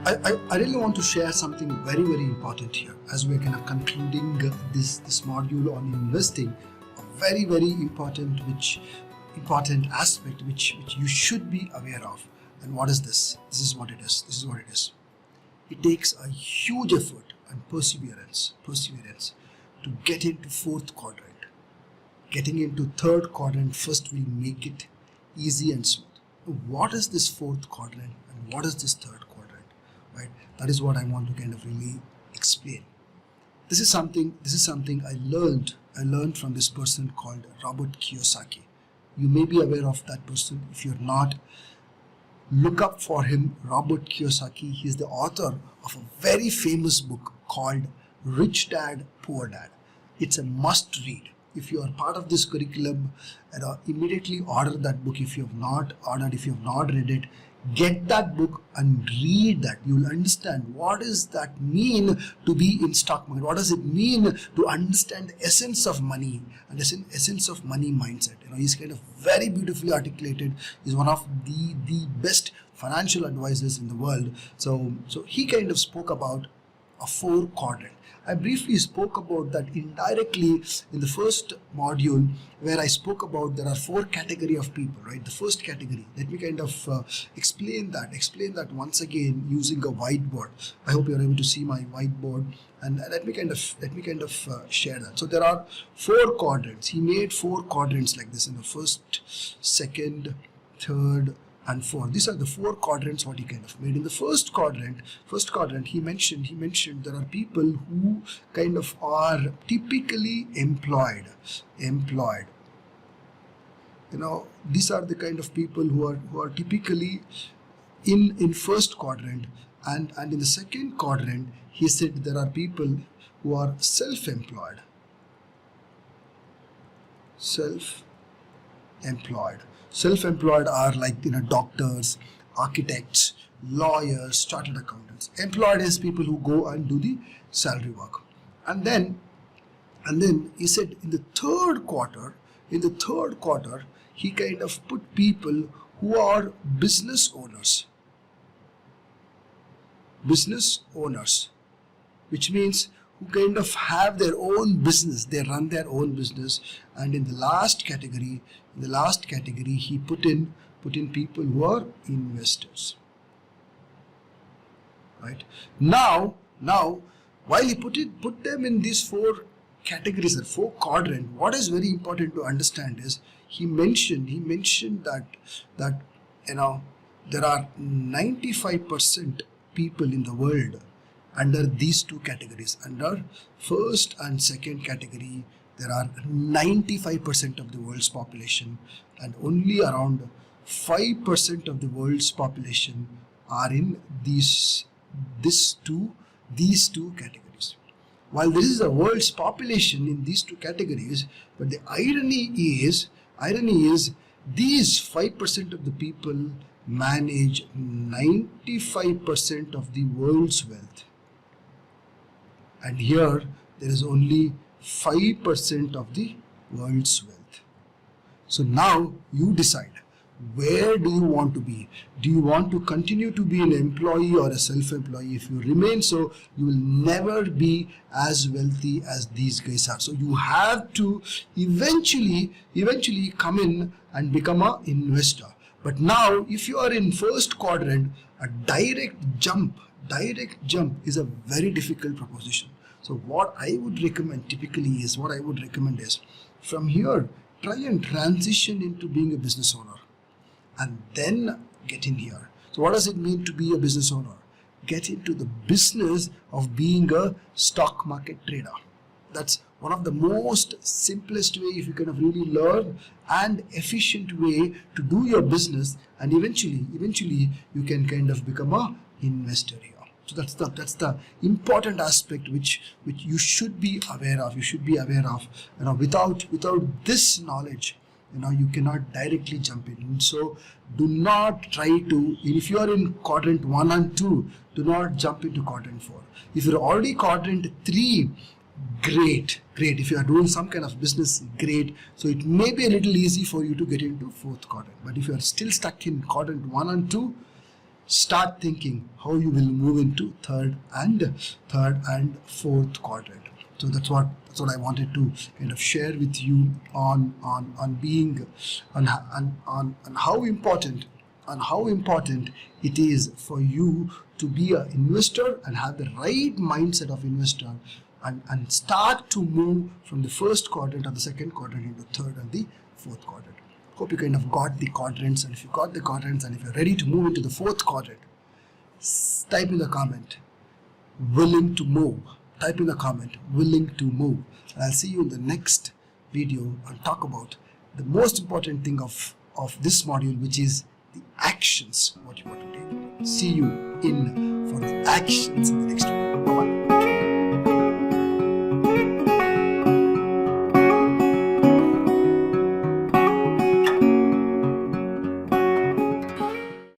I really want to share something very, very important here as we're kind of concluding this module on investing. A very, very important aspect which you should be aware of. And what is this? This is what it is. This is what it is. It takes a huge effort and perseverance to get into fourth quadrant. Getting into third quadrant first will make it easy and smooth. What is this fourth quadrant and what is this third quadrant? Right? That is what I want to kind of really explain. This is something I learned from this person called Robert Kiyosaki. You may be aware of that person. If you're not, look up for him, Robert Kiyosaki. He's the author of a very famous book called Rich Dad, Poor Dad. It's a must read. If you are part of this curriculum, immediately order that book. If you have not ordered, if you have not read it, get that book and read that. You will understand what does that mean to be in stock market. What does it mean to understand the essence of money and the essence of money mindset. He's kind of very beautifully articulated. He's one of the best financial advisors in the world. So he kind of spoke about a four quadrant. I briefly spoke about that indirectly in the first module, where I spoke about there are four categories of people, right? The first category, let me kind of explain that once again using a whiteboard. I hope you're able to see my whiteboard, and let me kind of share that. So there are four quadrants. He made four quadrants like this in the first, second, third, and fourth. These are the four quadrants what he kind of made. In the first quadrant he mentioned there are people who kind of are typically employed. These are the kind of people who are typically in first quadrant, and in the second quadrant he said there are people who are self-employed. Self-employed are like doctors, architects, lawyers, chartered accountants. Employed is people who go and do the salary work. And then he said in the third quarter he kind of put people who are business owners, which means who kind of have their own business. They run their own business. And in the last category he put in people who are investors. Right? Now while he put them in these four categories or four quadrants, what is very important to understand is he mentioned that there are 95% people in the world under these two categories. Under first and second category, there are 95% of the world's population, and only around 5% of the world's population are in these two categories. While this is the world's population in these two categories, but the irony is these 5% of the people manage 95% of the world's wealth. And here there is only 5% of the world's wealth. So now you decide, where do you want to be? Do you want to continue to be an employee or a self-employee? If you remain so, you will never be as wealthy as these guys are. So you have to eventually come in and become an investor. But now if you are in first quadrant, a direct jump is a very difficult proposition. So what I would recommend is from here, try and transition into being a business owner and then get in here. So what does it mean to be a business owner? Get into the business of being a stock market trader. That's one of the most simplest way if you kind of really learn and efficient way to do your business, and eventually you can kind of become a investor here. So that's the important aspect which you should be aware of. Without this knowledge, you cannot directly jump in. So do not try to, if you are in quadrant 1 and 2, do not jump into quadrant 4. If you're already quadrant 3, great. If you are doing some kind of business, great. So it may be a little easy for you to get into fourth quadrant. But if you are still stuck in quadrant 1 and 2, start thinking how you will move into third and fourth quadrant. So that's what I wanted to kind of share with you on being on how important it is for you to be an investor and have the right mindset of investor and start to move from the first quadrant or the second quadrant into third and the fourth quadrant. Hope you kind of got the quadrants, and if you got the quadrants and if you're ready to move into the fourth quadrant, type in the comment willing to move. Type in the comment willing to move. And I'll see you in the next video and talk about the most important thing of this module, which is the actions, what you want to take. See you in for the actions in the next video. Bye-bye.